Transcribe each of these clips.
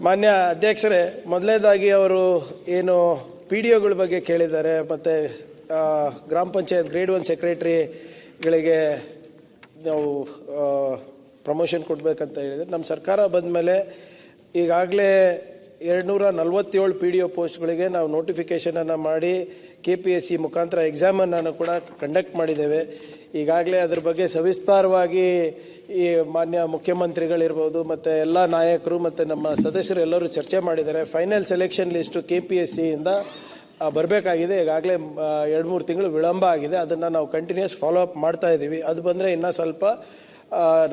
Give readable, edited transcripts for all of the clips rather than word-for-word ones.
ಮಾನ್ಯ ಅಧ್ಯಕ್ಷರೇ, ಮೊದಲನೇದಾಗಿ ಅವರು ಏನು PDOಗಳ ಬಗ್ಗೆ ಕೇಳಿದ್ದಾರೆ, ಮತ್ತು ಗ್ರಾಮ ಪಂಚಾಯತ್ ಗ್ರೇಡ್ 1 ಸೆಕ್ರೆಟರಿಗಳಿಗೆ ನಾವು ಪ್ರಮೋಷನ್ ಕೊಡಬೇಕಂತ ಹೇಳಿದರೆ, ನಮ್ಮ ಸರ್ಕಾರ ಬಂದ ಮೇಲೆ ಈಗಾಗಲೇ 247 PDO ಪೋಸ್ಟ್ಗಳಿಗೆ ನಾವು ನೋಟಿಫಿಕೇಷನನ್ನು ಮಾಡಿ KPSC ಮುಖಾಂತರ ಎಕ್ಸಾಮನ್ನು ಕೂಡ ಕಂಡಕ್ಟ್ ಮಾಡಿದ್ದೇವೆ. ಈಗಾಗಲೇ ಅದ್ರ ಬಗ್ಗೆ ಸವಿಸ್ತಾರವಾಗಿ ಈ ಮಾನ್ಯ ಮುಖ್ಯಮಂತ್ರಿಗಳಿರ್ಬೋದು ಮತ್ತು ಎಲ್ಲ ನಾಯಕರು ಮತ್ತು ನಮ್ಮ ಸದಸ್ಯರು ಎಲ್ಲರೂ ಚರ್ಚೆ ಮಾಡಿದ್ದಾರೆ. ಫೈನಲ್ ಸೆಲೆಕ್ಷನ್ ಲಿಸ್ಟು KPSCಯಿಂದ ಬರಬೇಕಾಗಿದೆ. ಈಗಾಗಲೇ 2-3 ತಿಂಗಳು ವಿಳಂಬ ಆಗಿದೆ. ಅದನ್ನು ನಾವು ಕಂಟಿನ್ಯೂಸ್ ಫಾಲೋ ಅಪ್ ಮಾಡ್ತಾ ಇದ್ದೀವಿ. ಅದು ಬಂದರೆ ಇನ್ನೂ ಸ್ವಲ್ಪ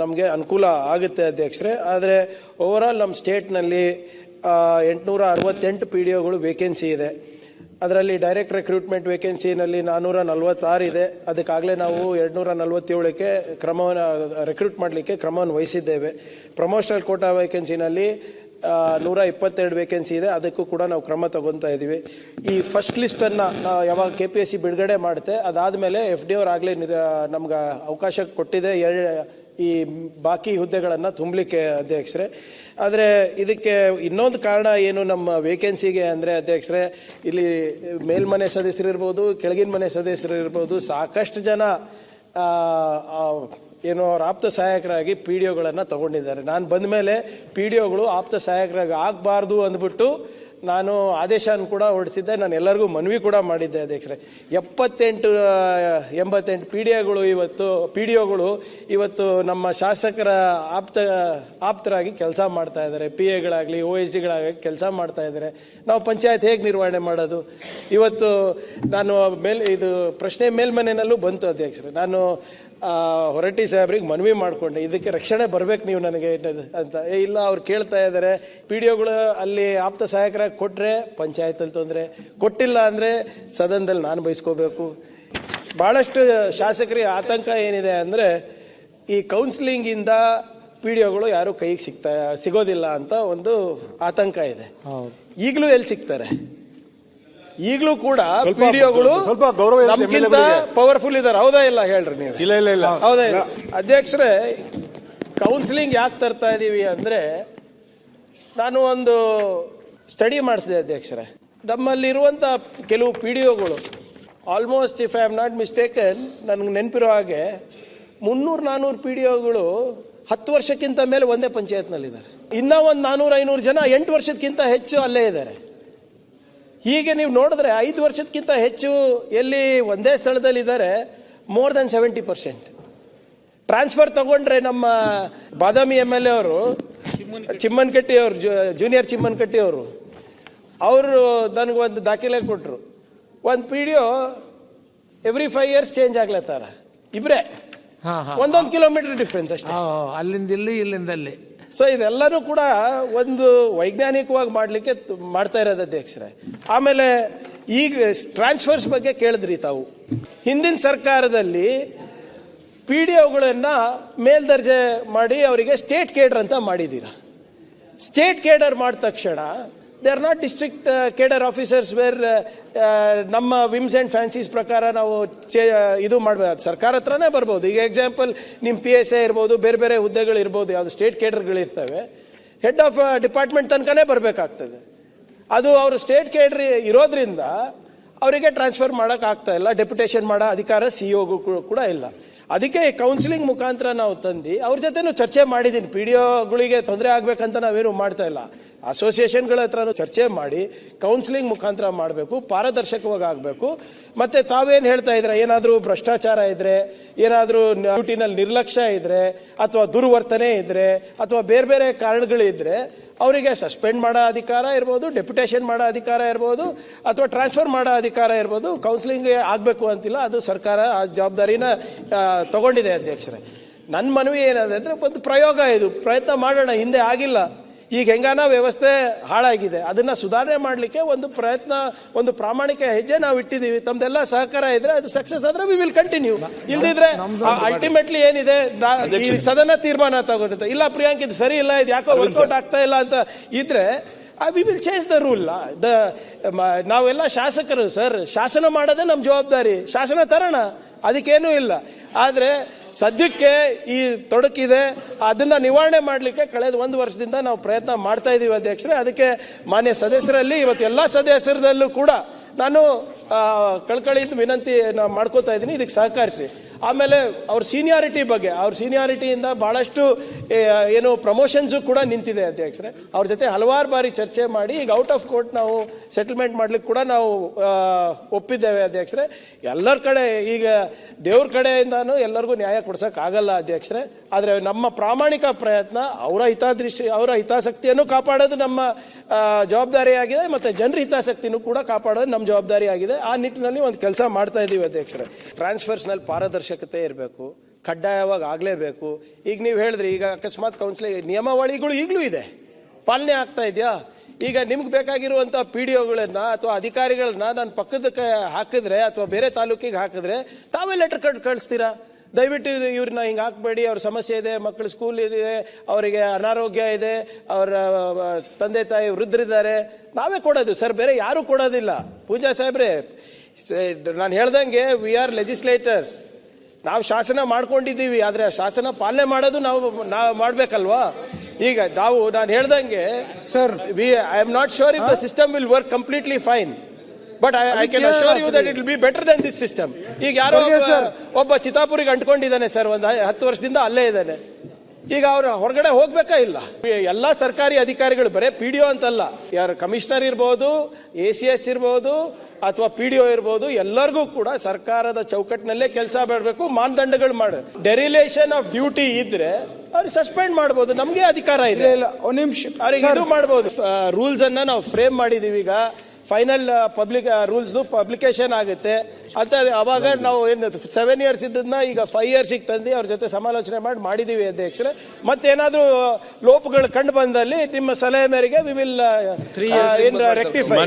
ನಮಗೆ ಅನುಕೂಲ ಆಗುತ್ತೆ ಅಧ್ಯಕ್ಷರೇ. ಆದರೆ ಓವರಾಲ್ ನಮ್ಮ ಸ್ಟೇಟ್ನಲ್ಲಿ 868 PDOಗಳು ವೇಕೆನ್ಸಿ ಇದೆ. ಅದರಲ್ಲಿ ಡೈರೆಕ್ಟ್ ರೆಕ್ರೂಟ್ಮೆಂಟ್ ವೇಕೆನ್ಸಿನಲ್ಲಿ 446 ಇದೆ. ಅದಕ್ಕಾಗಲೇ ನಾವು 247ಕ್ಕೆ ಕ್ರಮವನ್ನು ರೆಕ್ರೂಟ್ ಮಾಡಲಿಕ್ಕೆ ಕ್ರಮವನ್ನು ವಹಿಸಿದ್ದೇವೆ. ಪ್ರಮೋಷನಲ್ ಕೋಟಾ ವೇಕೆನ್ಸಿನಲ್ಲಿ 122 ವೇಕೆನ್ಸಿ ಇದೆ. ಅದಕ್ಕೂ ಕೂಡ ನಾವು ಕ್ರಮ ತಗೊತಾ ಇದ್ದೀವಿ. ಈ ಫಸ್ಟ್ ಲಿಸ್ಟನ್ನು ಯಾವಾಗ KPSC ಬಿಡುಗಡೆ ಮಾಡುತ್ತೆ, ಅದಾದಮೇಲೆ FD ಅವರಾಗಲೇ ನಮ್ಗೆ ಅವಕಾಶ ಕೊಟ್ಟಿದೆ ಈ ಬಾಕಿ ಹುದ್ದೆಗಳನ್ನು ತುಂಬಲಿಕ್ಕೆ ಅಧ್ಯಕ್ಷರೇ. ಆದರೆ ಇದಕ್ಕೆ ಇನ್ನೊಂದು ಕಾರಣ ಏನು ನಮ್ಮ ವೇಕೆನ್ಸಿಗೆ ಅಂದರೆ ಅಧ್ಯಕ್ಷರೇ, ಇಲ್ಲಿ ಮೇಲ್ಮನೆ ಸದಸ್ಯರಿರ್ಬೋದು, ಕೆಳಗಿನ ಮನೆ ಸದಸ್ಯರಿರ್ಬೋದು, ಸಾಕಷ್ಟು ಜನ ಏನೋ ಅವ್ರ ಆಪ್ತ ಸಹಾಯಕರಾಗಿ PDOಗಳನ್ನು ತಗೊಂಡಿದ್ದಾರೆ. ನಾನು ಬಂದ ಮೇಲೆ PDOಗಳು ಆಪ್ತ ಸಹಾಯಕರಾಗಿ ಆಗಬಾರ್ದು ಅಂದ್ಬಿಟ್ಟು ನಾನು ಆದೇಶನ ಕೂಡ ಹೊರಡಿಸಿದ್ದೆ. ನಾನು ಎಲ್ಲರಿಗೂ ಮನವಿ ಕೂಡ ಮಾಡಿದ್ದೆ ಅಧ್ಯಕ್ಷರೇ. 88 PDOಗಳು ಇವತ್ತು ನಮ್ಮ ಶಾಸಕರ ಆಪ್ತರಾಗಿ ಕೆಲಸ ಮಾಡ್ತಾ ಇದ್ದಾರೆ. PAಗಳಾಗಲಿ OSDಗಳಾಗಲಿ ಕೆಲಸ ಮಾಡ್ತಾ ಇದ್ದಾರೆ. ನಾವು ಪಂಚಾಯತ್ ಹೇಗೆ ನಿರ್ವಹಣೆ ಮಾಡೋದು? ಇವತ್ತು ನಾನು ಇದು ಪ್ರಶ್ನೆ ಮೇಲ್ಮನೆಯಲ್ಲೂ ಬಂತು ಅಧ್ಯಕ್ಷರೇ. ನಾನು ಹೊರಟ್ಟಿ ಸಾಹೇಬ್ರಿಗೆ ಮನವಿ ಮಾಡಿಕೊಂಡೆ, ಇದಕ್ಕೆ ರಕ್ಷಣೆ ಬರಬೇಕು ನೀವು ನನಗೆ ಅಂತ. ಇಲ್ಲ, ಅವ್ರು ಕೇಳ್ತಾ ಇದ್ದಾರೆ, PDOಗಳು ಅಲ್ಲಿ ಆಪ್ತ ಸಹಾಯಕರಾಗಿ ಕೊಟ್ಟರೆ ಪಂಚಾಯತಲ್ಲಿ ತೊಂದರೆ, ಕೊಟ್ಟಿಲ್ಲ ಅಂದರೆ ಸದನದಲ್ಲಿ ನಾನು ಬಯಸ್ಕೋಬೇಕು. ಭಾಳಷ್ಟು ಶಾಸಕರಿಗೆ ಆತಂಕ ಏನಿದೆ ಅಂದರೆ, ಈ ಕೌನ್ಸಿಲಿಂಗಿಂದ PDOಗಳು ಯಾರು ಕೈಗೆ ಸಿಗೋದಿಲ್ಲ ಅಂತ ಒಂದು ಆತಂಕ ಇದೆ. ಈಗಲೂ ಎಲ್ಲಿ ಸಿಗ್ತಾರೆ? ಈಗಲೂ ಕೂಡ PDOಗಳು ನಮ್ಗಿಂತ ಪವರ್ಫುಲ್ ಇದಾರೆ. ಹೌದಾ ಇಲ್ಲ ಹೇಳ್ರಿ ನೀವು? ಇಲ್ಲ. ಹೌದಾ ಇಲ್ಲ ಅಧ್ಯಕ್ಷರೇ? ಕೌನ್ಸಿಲಿಂಗ್ ಯಾಕೆ ತರ್ತಾ ಇದೀವಿ ಅಂದ್ರೆ, ನಾನು ಒಂದು ಸ್ಟಡಿ ಮಾಡಿಸಿದೆ ಅಧ್ಯಕ್ಷರೇ. ನಮ್ಮಲ್ಲಿರುವಂತ ಕೆಲವು PDOಗಳು almost, if I am not mistaken, ನನಗೆ ನೆನಪಿರೋ ಹಾಗೆ 300-400 PDOಗಳು 10 ವರ್ಷಕ್ಕಿಂತ ಮೇಲೆ ಒಂದೇ ಪಂಚಾಯತ್ನಲ್ಲಿದ್ದಾರೆ. ಇನ್ನ ಒಂದು 400-500 ಜನ 8 ವರ್ಷಕ್ಕಿಂತ ಹೆಚ್ಚು ಅಲ್ಲೇ ಇದ್ದಾರೆ. ಹೀಗೆ ನೀವು ನೋಡಿದ್ರೆ 5 ವರ್ಷಕ್ಕಿಂತ ಹೆಚ್ಚು ಎಲ್ಲಿ ಒಂದೇ ಸ್ಥಳದಲ್ಲಿ ಇದ್ದಾರೆ, ಮೋರ್ ದನ್ 70%. ಟ್ರಾನ್ಸ್ಫರ್ ತಗೊಂಡ್ರೆ ನಮ್ಮ ಬಾದಾಮಿ MLA ಅವರು ಚಿಮ್ಮನಕಟ್ಟಿ ಅವರು, ಜೂನಿಯರ್ ಚಿಮ್ಮನಕಟ್ಟಿ ಅವರು ನನಗೊಂದು ದಾಖಲೆ ಕೊಟ್ಟರು. ಒಂದು PDO ಎವ್ರಿ 5 years ಚೇಂಜ್ ಆಗ್ಲತ್ತಾರ. ಇಬ್ರೇ 1 ಕಿಲೋಮೀಟರ್ ಡಿಫ್ರೆನ್ಸ್ ಅಷ್ಟೇ, ಅಲ್ಲಿಂದ ಇಲ್ಲಿ ಇಲ್ಲಿಂದ ಅಲ್ಲಿ. ಸೊ ಇದೆಲ್ಲನೂ ಕೂಡ ಒಂದು ವೈಜ್ಞಾನಿಕವಾಗಿ ಮಾಡ್ತಾ ಇರೋದು ಅಧ್ಯಕ್ಷರೇ. ಆಮೇಲೆ ಈಗ ಟ್ರಾನ್ಸ್ಫರ್ಸ್ ಬಗ್ಗೆ ಕೇಳಿದ್ರಿ ತಾವು. ಹಿಂದಿನ ಸರ್ಕಾರದಲ್ಲಿ PDOಗಳನ್ನ ಮೇಲ್ದರ್ಜೆ ಮಾಡಿ ಅವರಿಗೆ ಸ್ಟೇಟ್ ಕೇಡರ್ ಅಂತ ಮಾಡಿದ್ದೀರಾ. ಸ್ಟೇಟ್ ಕೇಡರ್ ಮಾಡಿದ ತಕ್ಷಣ they are not district cadre officers where ನಮ್ಮ ವಿಮ್ಸ್ ಅಂಡ್ ಫ್ಯಾನ್ಸೀಸ್ ಪ್ರಕಾರ ನಾವು ಇದು ಮಾಡಬೇಕು. ಸರ್ಕಾರ ಹತ್ರನೇ ಬರ್ಬೋದು. ಈಗ ಎಕ್ಸಾಂಪಲ್ ನಿಮ್ಮ PSI ಇರ್ಬೋದು, ಬೇರೆ ಬೇರೆ ಹುದ್ದೆಗಳು ಇರ್ಬೋದು, ಯಾವುದು ಸ್ಟೇಟ್ ಕೇಡರ್ಗಳಿರ್ತವೆ, ಹೆಡ್ ಆಫ್ ಡಿಪಾರ್ಟ್ಮೆಂಟ್ ತನಕನೇ ಬರಬೇಕಾಗ್ತದೆ. ಅದು ಅವರು ಸ್ಟೇಟ್ ಕೇಡರ್ ಇರೋದ್ರಿಂದ ಅವರಿಗೆ ಟ್ರಾನ್ಸ್ಫರ್ ಮಾಡೋಕೆ ಆಗ್ತಾ ಇಲ್ಲ. ಡೆಪ್ಯುಟೇಷನ್ ಮಾಡೋ ಅಧಿಕಾರ CEOಗೂ ಕೂಡ ಇಲ್ಲ. ಅದಕ್ಕೆ ಕೌನ್ಸಿಲಿಂಗ್ ಮುಖಾಂತರ ನಾವು ತಂದು ಅವ್ರ ಜೊತೆನೂ ಚರ್ಚೆ ಮಾಡಿದ್ದೀನಿ. PDOಗಳಿಗೆ ತೊಂದರೆ ಆಗ್ಬೇಕಂತ ನಾವೇನು ಮಾಡ್ತಾ ಇಲ್ಲ. ಅಸೋಸಿಯೇಷನ್ಗಳ ಹತ್ರ ಚರ್ಚೆ ಮಾಡಿ ಕೌನ್ಸಿಲಿಂಗ್ ಮುಖಾಂತರ ಮಾಡಬೇಕು, ಪಾರದರ್ಶಕವಾಗಿ ಆಗಬೇಕು. ಮತ್ತೆ ತಾವೇನು ಹೇಳ್ತಾ ಇದ್ರೆ, ಏನಾದರೂ ಭ್ರಷ್ಟಾಚಾರ ಇದ್ರೆ, ಏನಾದರೂ ಡ್ಯೂಟಿನಲ್ಲಿ ನಿರ್ಲಕ್ಷ್ಯ ಇದ್ರೆ, ಅಥವಾ ದುರ್ವರ್ತನೆ ಇದ್ರೆ, ಅಥವಾ ಬೇರೆ ಬೇರೆ ಕಾರಣಗಳಿದ್ರೆ ಅವರಿಗೆ ಸಸ್ಪೆಂಡ್ ಮಾಡೋ ಅಧಿಕಾರ ಇರ್ಬೋದು, ಡೆಪ್ಯುಟೇಷನ್ ಮಾಡೋ ಅಧಿಕಾರ ಇರ್ಬೋದು, ಅಥವಾ ಟ್ರಾನ್ಸ್ಫರ್ ಮಾಡೋ ಅಧಿಕಾರ ಇರ್ಬೋದು. ಕೌನ್ಸಿಲಿಂಗ್ ಆಗಬೇಕು ಅಂತಿಲ್ಲ, ಅದು ಸರ್ಕಾರ ಆ ಜವಾಬ್ದಾರಿನ ತಗೊಂಡಿದೆ ಅಧ್ಯಕ್ಷರೇ. ನನ್ನ ಮನವಿ ಏನಂದ್ರೆ, ಒಂದು ಪ್ರಯೋಗ, ಇದು ಪ್ರಯತ್ನ ಮಾಡೋಣ. ಹಿಂದೆ ಆಗಿಲ್ಲ, ಈಗ ಹೆಂಗಾನ ವ್ಯವಸ್ಥೆ ಹಾಳಾಗಿದೆ, ಅದನ್ನ ಸುಧಾರಣೆ ಮಾಡಲಿಕ್ಕೆ ಒಂದು ಪ್ರಯತ್ನ, ಒಂದು ಪ್ರಾಮಾಣಿಕ ಹೆಜ್ಜೆ ನಾವು ಇಟ್ಟಿದ್ದೀವಿ. ತಮ್ದೆಲ್ಲ ಸಹಕಾರ ಇದ್ರೆ ಅದು ಸಕ್ಸಸ್ ಆದ್ರೆ ವಿ ವಿಲ್ ಕಂಟಿನ್ಯೂ. ಇಲ್ದಿದ್ರೆ ಅಲ್ಟಿಮೇಟ್ಲಿ ಏನಿದೆ, ಈ ಸದನ ತೀರ್ಮಾನ ತಗೊಂಡಿದೆ, ಇಲ್ಲ ಪ್ರಿಯಾಂಕ್ ಇದು ಸರಿ ಇಲ್ಲ, ಇದು ಯಾಕೋ ವರ್ಕೌಟ್ ಆಗ್ತಾ ಇಲ್ಲ ಅಂತ ಇದ್ರೆ we will change the rule. ನಾವೆಲ್ಲ ಶಾಸಕರು ಸರ್, ಶಾಸನ ಮಾಡೋದೇ ನಮ್ಮ ಜವಾಬ್ದಾರಿ. ಶಾಸನ ತರೋಣ, ಅದಕ್ಕೇನೂ ಇಲ್ಲ. ಆದರೆ ಸದ್ಯಕ್ಕೆ ಈ ತೊಡಕಿದೆ, ಅದನ್ನ ನಿವಾರಣೆ ಮಾಡಲಿಕ್ಕೆ ಕಳೆದ 1 ವರ್ಷದಿಂದ ನಾವು ಪ್ರಯತ್ನ ಮಾಡ್ತಾ ಇದ್ದೀವಿ ಅಧ್ಯಕ್ಷರೇ. ಅದಕ್ಕೆ ಮಾನ್ಯ ಸದಸ್ಯರಲ್ಲಿ ಇವತ್ತು ಎಲ್ಲ ಸದಸ್ಯರದಲ್ಲೂ ಕೂಡ ನಾನು ಕಳ್ಕಳಿಯಿಂದ ವಿನಂತಿ ಮಾಡ್ಕೋತಾ ಇದ್ದೀನಿ, ಇದಕ್ಕೆ ಸಹಕರಿಸಿ. ಆಮೇಲೆ ಅವ್ರ ಸೀನಿಯಾರಿಟಿ ಬಗ್ಗೆ, ಅವ್ರ ಸೀನಿಯಾರಿಟಿಯಿಂದ ಬಹಳಷ್ಟು ಏನು ಪ್ರಮೋಷನ್ಸು ಕೂಡ ನಿಂತಿದೆ ಅಧ್ಯಕ್ಷರೇ. ಅವ್ರ ಜೊತೆ ಹಲವಾರು ಬಾರಿ ಚರ್ಚೆ ಮಾಡಿ ಈಗ ಔಟ್ ಆಫ್ ಕೋರ್ಟ್ ನಾವು ಸೆಟಲ್ಮೆಂಟ್ ಮಾಡ್ಲಿಕ್ಕೆ ಕೂಡ ನಾವು ಒಪ್ಪಿದ್ದೇವೆ ಅಧ್ಯಕ್ಷರೇ. ಎಲ್ಲರ ಕಡೆ ಈಗ ದೇವ್ರ ಕಡೆಯಿಂದಾನು ಎಲ್ಲರಿಗೂ ನ್ಯಾಯ ಕೊಡ್ಸಕ್ ಆಗಲ್ಲ ಅಧ್ಯಕ್ಷರೇ. ಆದ್ರೆ ನಮ್ಮ ಪ್ರಾಮಾಣಿಕ ಪ್ರಯತ್ನ ಅವರ ಹಿತಾಸಕ್ತಿಯನ್ನು ಕಾಪಾಡೋದು ನಮ್ಮ ಜವಾಬ್ದಾರಿಯಾಗಿದೆ, ಮತ್ತೆ ಜನರ ಹಿತಾಸಕ್ತಿನೂ ಕೂಡ ಕಾಪಾಡೋದು ನಮ್ಮ ಜವಾಬ್ದಾರಿ ಆಗಿದೆ. ಆ ನಿಟ್ಟಿನಲ್ಲಿ ಒಂದು ಕೆಲಸ ಮಾಡ್ತಾ ಇದ್ದೀವಿ ಅಧ್ಯಕ್ಷರೇ. ಟ್ರಾನ್ಸ್ಫರ್ಸ್ನಲ್ಲಿ ಪಾರದರ್ಶಕತೆ ಇರಬೇಕು, ಕಡ್ಡಾಯವಾಗಿ ಆಗಲೇಬೇಕು. ಈಗ ನೀವು ಹೇಳಿದ್ರಿ, ಈಗ ಅಕಸ್ಮಾತ್ ಕೌನ್ಸಿಲಿಂಗ್ ನಿಯಮಾವಳಿಗಳು ಈಗಲೂ ಇದೆ, ಪಾಲನೆ ಆಗ್ತಾ ಇದೆಯಾ? ಈಗ ನಿಮ್ಗೆ ಬೇಕಾಗಿರುವಂತ PDOಗಳನ್ನ ಅಥವಾ ಅಧಿಕಾರಿಗಳನ್ನ ನಾನು ಪಕ್ಕದಕ್ಕೆ ಹಾಕಿದ್ರೆ ಅಥವಾ ಬೇರೆ ತಾಲೂಕಿಗೆ ಹಾಕಿದ್ರೆ ತಾವೇ ಲೆಟರ್ ಕಳಿಸ್ತೀರಾ? ದಯವಿಟ್ಟು ಇವ್ರನ್ನ ಹಿಂಗೆ ಹಾಕಬೇಡಿ, ಅವ್ರ ಸಮಸ್ಯೆ ಇದೆ, ಮಕ್ಕಳು ಸ್ಕೂಲ್ ಇದೆ, ಅವರಿಗೆ ಅನಾರೋಗ್ಯ ಇದೆ, ಅವರ ತಂದೆ ತಾಯಿ ವೃದ್ಧರಿದ್ದಾರೆ, ನಾವೇ ಕೊಡೋದು ಸರ್, ಬೇರೆ ಯಾರು ಕೊಡೋದಿಲ್ಲ. ಪೂಜಾ ಸಾಹೇಬ್ರೆ, ನಾನು ಹೇಳ್ದಂಗೆ ವಿ ಆರ್ ಲೆಜಿಸ್ಲೇಟರ್ಸ್. ನಾವು ಶಾಸನ ಮಾಡ್ಕೊಂಡಿದ್ದೀವಿ, ಆದ್ರೆ ಶಾಸನ ಪಾಲನೆ ಮಾಡೋದು ನಾವು ಮಾಡ್ಬೇಕಲ್ವಾ? ಈಗ ನಾನು ಹೇಳ್ದಂಗೆ sir, I am not sure if the system will work completely fine, but I can assure you that it will be better than this system. ಈಗ ಯಾರೋ ಒಬ್ಬ ಚಿತ್ತಾಪುರಿಗೆ ಅಂಟ್ಕೊಂಡಿದ್ದಾನೆ ಸರ್, ಒಂದು 10 ವರ್ಷದಿಂದ ಅಲ್ಲೇ ಇದ್ದಾನೆ. ಈಗ ಅವ್ರು ಹೊರಗಡೆ ಹೋಗ್ಬೇಕಾ ಇಲ್ಲ? ಎಲ್ಲಾ ಸರ್ಕಾರಿ ಅಧಿಕಾರಿಗಳು ಬರೇ PDO ಅಂತಲ್ಲ, ಯಾರು ಕಮಿಷನರ್ ಇರ್ಬೋದು, ACS ಇರ್ಬೋದು ಅಥವಾ PDO ಇರ್ಬೋದು, ಎಲ್ಲರಿಗೂ ಕೂಡ ಸರ್ಕಾರದ ಚೌಕಟ್ಟಿನಲ್ಲೇ ಕೆಲಸ ಮಾಡಬೇಕು, ಮಾನದಂಡಗಳು ಮಾಡಿ. ಡೆರಿಲೇಷನ್ ಆಫ್ ಡ್ಯೂಟಿ ಇದ್ರೆ ಅವ್ರಿಗೆ ಸಸ್ಪೆಂಡ್ ಮಾಡಬಹುದು, ನಮ್ಗೆ ಅಧಿಕಾರ ಇದೆ. ಒಂದು ನಿಮಿಷ ಇದು ಮಾಡಬಹುದು. ರೂಲ್ಸ್ ಅನ್ನ ನಾವು ಫ್ರೇಮ್ ಮಾಡಿದೀವಿ. ಈಗ ಫೈನಲ್ ರೂಲ್ಸ್ ಪಬ್ಲಿಕೇಶನ್ ಆಗುತ್ತೆ ಅಂತ, ಅವಾಗ ನಾವು 7 years ಇದ್ದನ್ನ ಈಗ 5 years ತಂದು ಅವ್ರ ಜೊತೆ ಸಮಾಲೋಚನೆ ಮಾಡಿದೀವಿ ಅಧ್ಯಕ್ಷರೇ. ಮತ್ತೇನಾದ್ರೂ ಲೋಪಗಳು ಕಂಡು ಬಂದಲ್ಲಿ ನಿಮ್ಮ ಸಲಹೆ ಮೇರೆಗೆ ವಿ ವಿಲ್ ರೆಕ್ಟಿಫೈ.